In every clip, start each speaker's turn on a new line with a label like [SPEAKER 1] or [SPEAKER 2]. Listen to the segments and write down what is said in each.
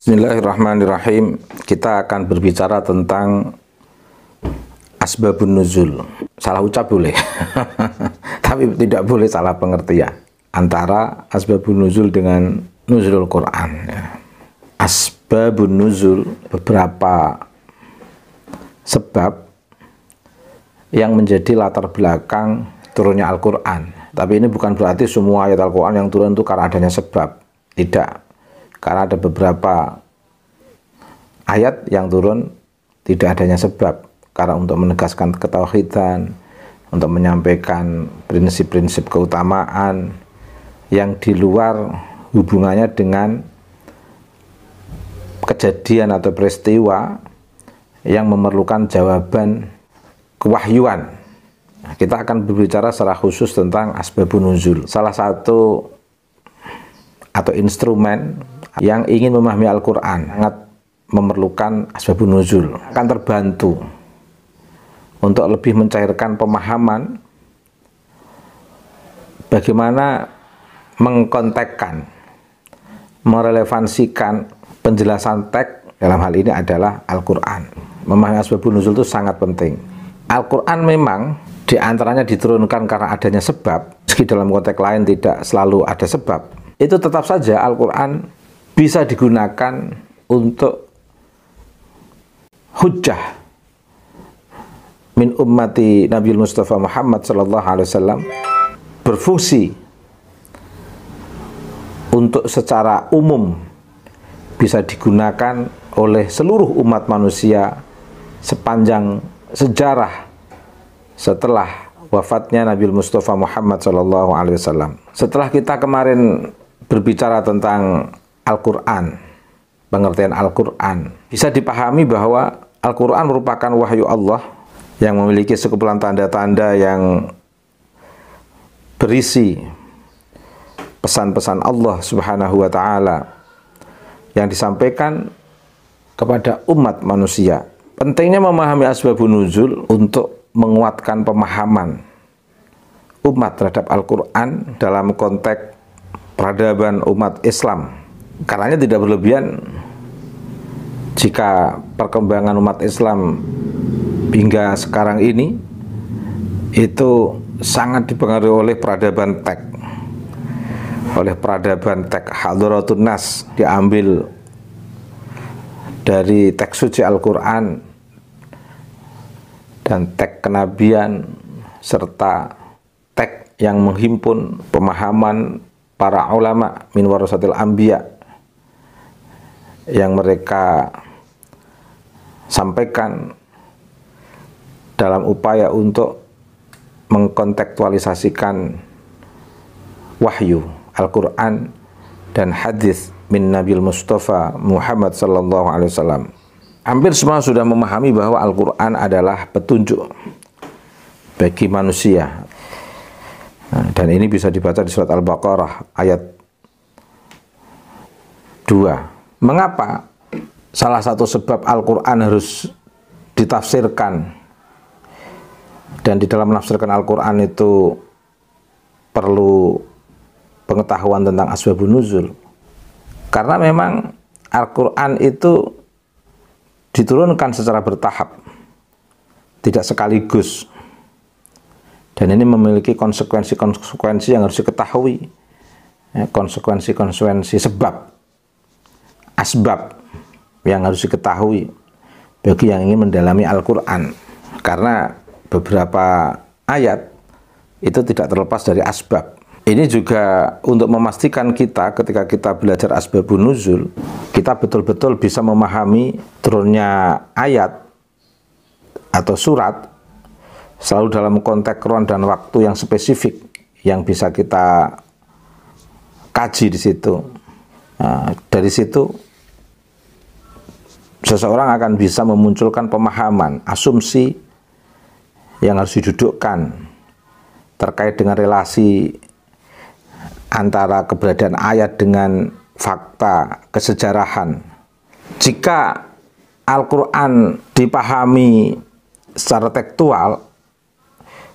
[SPEAKER 1] Bismillahirrahmanirrahim. Kita akan berbicara tentang asbabun nuzul. Salah ucap boleh, tapi tidak boleh salah pengertian antara asbabun nuzul dengan nuzulul Quran. Asbabun nuzul, beberapa sebab yang menjadi latar belakang turunnya Al-Quran. Tapi ini bukan berarti semua ayat Al-Quran yang turun itu karena adanya sebab. Tidak. Karena ada beberapa ayat yang turun tidak adanya sebab, karena untuk menegaskan ketauhidan, untuk menyampaikan prinsip-prinsip keutamaan yang di luar hubungannya dengan kejadian atau peristiwa yang memerlukan jawaban kewahyuan. Kita akan berbicara secara khusus tentang asbabun nuzul. Salah satu atau instrumen yang ingin memahami Al-Quran sangat memerlukan asbabun nuzul, akan terbantu untuk lebih mencairkan pemahaman bagaimana mengkontekkan, merelevansikan penjelasan teks dalam hal ini adalah Al-Quran. Memahami asbabun nuzul itu sangat penting. Al-Quran memang diantaranya diturunkan karena adanya sebab, meski dalam konteks lain tidak selalu ada sebab. Itu tetap saja Al-Quran bisa digunakan untuk hujjah min ummati Nabi Mustafa Muhammad sallallahu alaihi wasallam, berfungsi untuk secara umum bisa digunakan oleh seluruh umat manusia sepanjang sejarah setelah wafatnya Nabi Mustafa Muhammad sallallahu alaihi wasallam. Setelah kita kemarin berbicara tentang Al-Quran, pengertian Al-Quran, bisa dipahami bahwa Al-Quran merupakan wahyu Allah yang memiliki sekumpulan tanda-tanda yang berisi pesan-pesan Allah Subhanahu wa Ta'ala yang disampaikan kepada umat manusia. Pentingnya memahami asbabun nuzul untuk menguatkan pemahaman umat terhadap Al-Quran dalam konteks peradaban umat Islam. Karenanya tidak berlebihan jika perkembangan umat Islam hingga sekarang ini itu sangat dipengaruhi oleh peradaban teks. Oleh peradaban teks, Hadratun Nas diambil dari teks suci Al-Quran dan teks kenabian serta teks yang menghimpun pemahaman para ulama min warasatil anbiya yang mereka sampaikan dalam upaya untuk mengkontekstualisasikan wahyu Al-Quran dan hadis min Nabi Mustafa Muhammad sallallahu alaihi wasallam. Hampir semua sudah memahami bahwa Al-Quran adalah petunjuk bagi manusia. Dan ini bisa dibaca di surat Al-Baqarah ayat 2. Mengapa salah satu sebab Al-Quran harus ditafsirkan, dan di dalam menafsirkan Al-Quran itu perlu pengetahuan tentang asbabun nuzul? Karena memang Al-Quran itu diturunkan secara bertahap, tidak sekaligus, dan ini memiliki konsekuensi-konsekuensi yang harus diketahui, konsekuensi-konsekuensi sebab, asbab yang harus diketahui bagi yang ingin mendalami Al-Quran. Karena beberapa ayat itu tidak terlepas dari asbab. Ini juga untuk memastikan kita ketika kita belajar asbabun nuzul, kita betul-betul bisa memahami turunnya ayat atau surat selalu dalam konteks ruang dan waktu yang spesifik yang bisa kita kaji di situ. Nah, dari situ seseorang akan bisa memunculkan pemahaman, asumsi yang harus didudukkan terkait dengan relasi antara keberadaan ayat dengan fakta kesejarahan. Jika Al-Quran dipahami secara tekstual,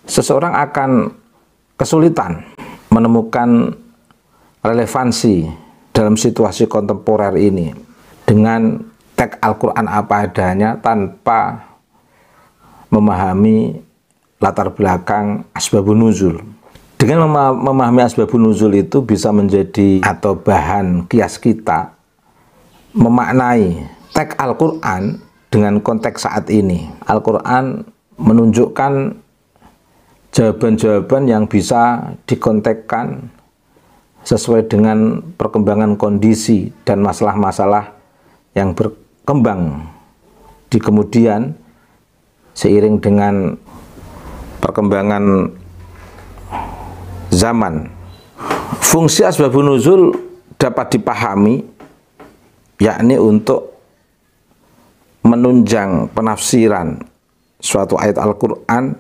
[SPEAKER 1] seseorang akan kesulitan menemukan relevansi dalam situasi kontemporer ini. dengan teks Al-Quran apa adanya tanpa memahami latar belakang asbabun nuzul. Dengan memahami asbabun nuzul itu bisa menjadi atau bahan kias kita memaknai teks Al-Quran dengan konteks saat ini. Al-Quran menunjukkan jawaban-jawaban yang bisa dikontekkan sesuai dengan perkembangan kondisi dan masalah-masalah yang berkembang di kemudian seiring dengan perkembangan zaman. Fungsi asbabun nuzul dapat dipahami yakni untuk menunjang penafsiran suatu ayat Al-Quran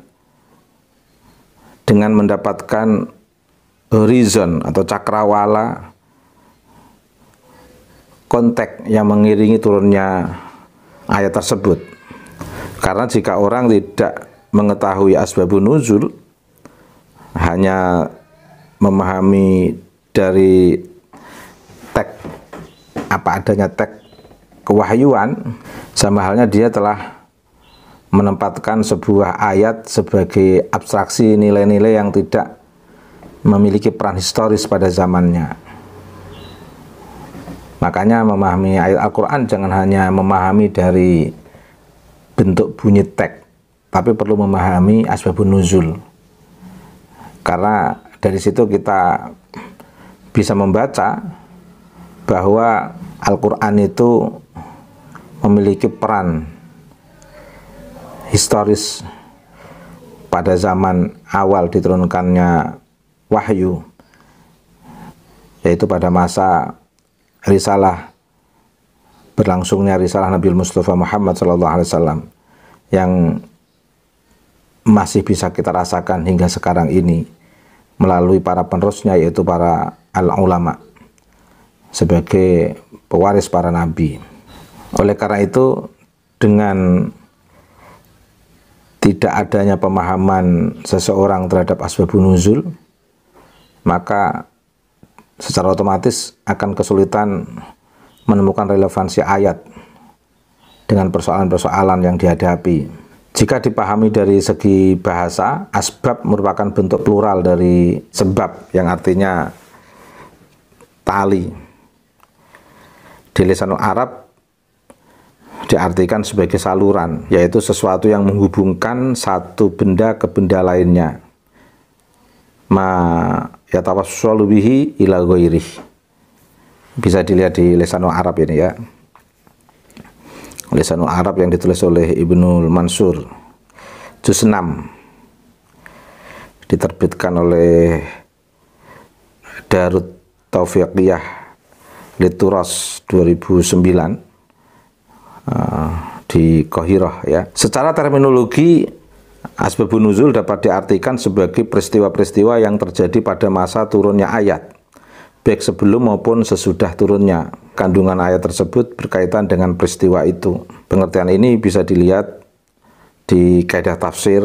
[SPEAKER 1] dengan mendapatkan horizon atau cakrawala konteks yang mengiringi turunnya ayat tersebut. Karena jika orang tidak mengetahui asbabun nuzul, hanya memahami dari teks apa adanya teks kewahyuan, sama halnya dia telah menempatkan sebuah ayat sebagai abstraksi nilai-nilai yang tidak memiliki peran historis pada zamannya. Makanya memahami ayat Al-Quran jangan hanya memahami dari bentuk bunyi teks, tapi perlu memahami asbabun nuzul. Karena dari situ kita bisa membaca bahwa Al-Quran itu memiliki peran historis pada zaman awal diturunkannya wahyu, yaitu pada masa risalah, berlangsungnya risalah Nabi Mustafa Muhammad SAW yang masih bisa kita rasakan hingga sekarang ini melalui para penerusnya, yaitu para al-ulama sebagai pewaris para nabi. Oleh karena itu, dengan tidak adanya pemahaman seseorang terhadap asbabun nuzul, maka secara otomatis akan kesulitan menemukan relevansi ayat dengan persoalan-persoalan yang dihadapi. Jika dipahami dari segi bahasa, asbab merupakan bentuk plural dari sebab, yang artinya tali. Di lisanul Arab diartikan sebagai saluran, yaitu sesuatu yang menghubungkan satu benda ke benda lainnya. Ma yatawassalu bihi ila ghairih. Bisa dilihat di lisanul Arab ini ya. Lisanul Arab yang ditulis oleh Ibnul Mansur, juz 6, diterbitkan oleh Darut Taufiqiyah Lituras 2009 di Qahirah ya. Secara terminologi, asbabun nuzul dapat diartikan sebagai peristiwa-peristiwa yang terjadi pada masa turunnya ayat, baik sebelum maupun sesudah turunnya. Kandungan ayat tersebut berkaitan dengan peristiwa itu. Pengertian ini bisa dilihat di kaidah tafsir,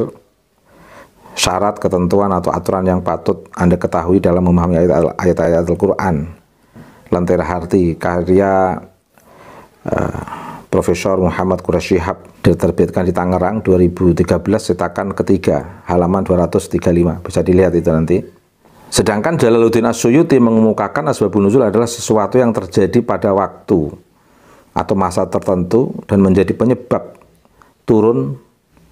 [SPEAKER 1] syarat, ketentuan, atau aturan yang patut Anda ketahui dalam memahami ayat-ayat Al-Quran. Lentera Harti, karya Profesor Muhammad Quraisy Shihab, diterbitkan di Tangerang 2013, cetakan ketiga, halaman 235. Bisa dilihat itu nanti. Sedangkan Jalaluddin As-Suyuti mengemukakan asbabun nuzul adalah sesuatu yang terjadi pada waktu atau masa tertentu dan menjadi penyebab turun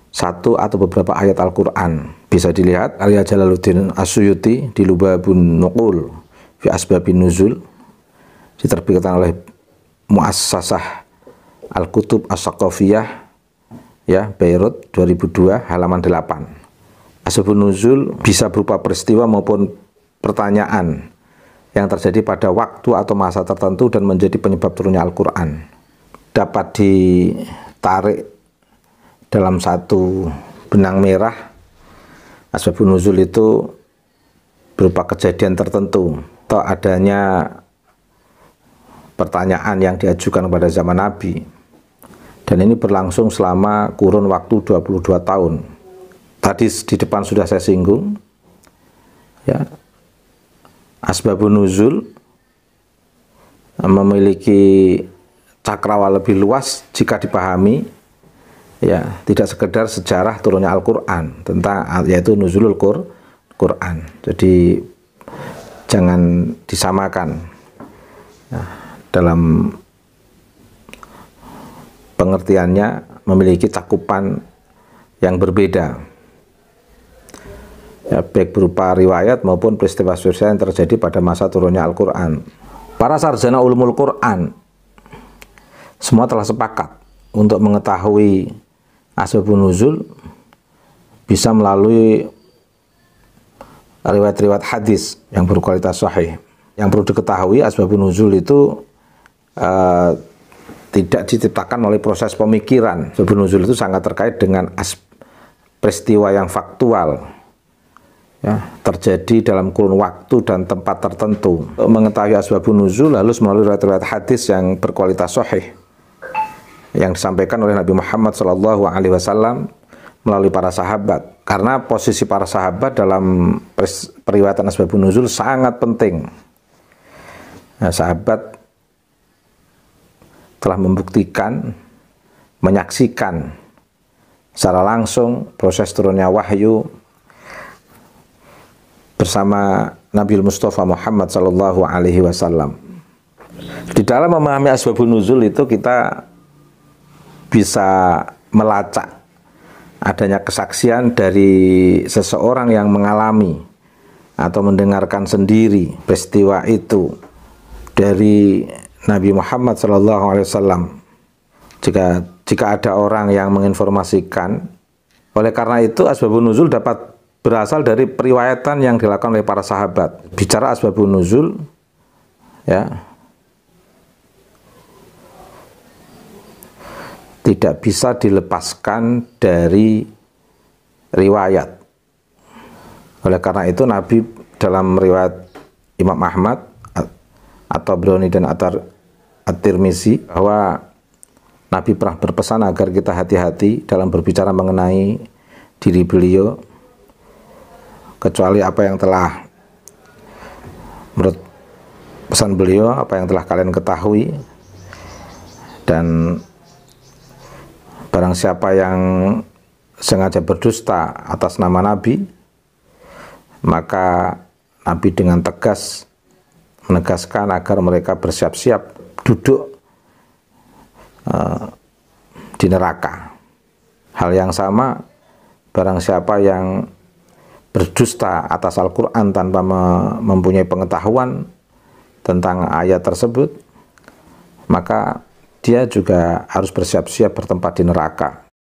[SPEAKER 1] satu atau beberapa ayat Al-Quran. Bisa dilihat karya Jalaluddin As-Suyuti di Lubabun Nuqul fi Asbabin Nuzul, diterbitkan oleh Muassasah Al-Kutub As-Saqafiyah ya, Beirut 2002, halaman 8. Asbabun nuzul bisa berupa peristiwa maupun pertanyaan yang terjadi pada waktu atau masa tertentu dan menjadi penyebab turunnya Al-Quran. Dapat ditarik dalam satu benang merah. Asbabun nuzul itu berupa kejadian tertentu atau adanya pertanyaan yang diajukan pada zaman Nabi, dan ini berlangsung selama kurun waktu 22 tahun. Tadi di depan sudah saya singgung ya, asbabun nuzul memiliki cakrawala lebih luas jika dipahami, ya, tidak sekedar sejarah turunnya Al-Quran tentang, yaitu nuzulul Quran. Jadi jangan disamakan, nah, dalam pengertiannya memiliki cakupan yang berbeda, ya, baik berupa riwayat maupun peristiwa-peristiwa yang terjadi pada masa turunnya Al-Quran. Para sarjana ulumul Quran semua telah sepakat untuk mengetahui asbabun nuzul bisa melalui riwayat-riwayat hadis yang berkualitas sahih. Yang perlu diketahui, asbabun nuzul itu tidak diciptakan melalui proses pemikiran. Asbabun nuzul itu sangat terkait dengan peristiwa yang faktual, ya, terjadi dalam kurun waktu dan tempat tertentu. Mengetahui asbabun nuzul harus melalui riwayat-riwayat hadis yang berkualitas sahih yang disampaikan oleh Nabi Muhammad SAW melalui para sahabat. Karena posisi para sahabat dalam periwayatan asbabun nuzul sangat penting. Nah, sahabat telah membuktikan, menyaksikan secara langsung proses turunnya wahyu bersama Nabi Mustafa Muhammad SAW. Di dalam memahami asbabun nuzul itu kita bisa melacak adanya kesaksian dari seseorang yang mengalami atau mendengarkan sendiri peristiwa itu dari Nabi Muhammad SAW. Jika ada orang yang menginformasikan, oleh karena itu asbabun nuzul dapat berasal dari periwayatan yang dilakukan oleh para sahabat. Bicara asbabun nuzul, ya, tidak bisa dilepaskan dari riwayat. Oleh karena itu Nabi dalam riwayat Imam Ahmad atau Broni dan At-Tirmizi bahwa Nabi pernah berpesan agar kita hati-hati dalam berbicara mengenai diri beliau, kecuali apa yang telah menurut pesan beliau, apa yang telah kalian ketahui, dan barang siapa yang sengaja berdusta atas nama Nabi, maka Nabi dengan tegas menegaskan agar mereka bersiap-siap duduk di neraka. Hal yang sama, barang siapa yang berdusta atas Al-Quran tanpa mempunyai pengetahuan tentang ayat tersebut, maka dia juga harus bersiap-siap bertempat di neraka.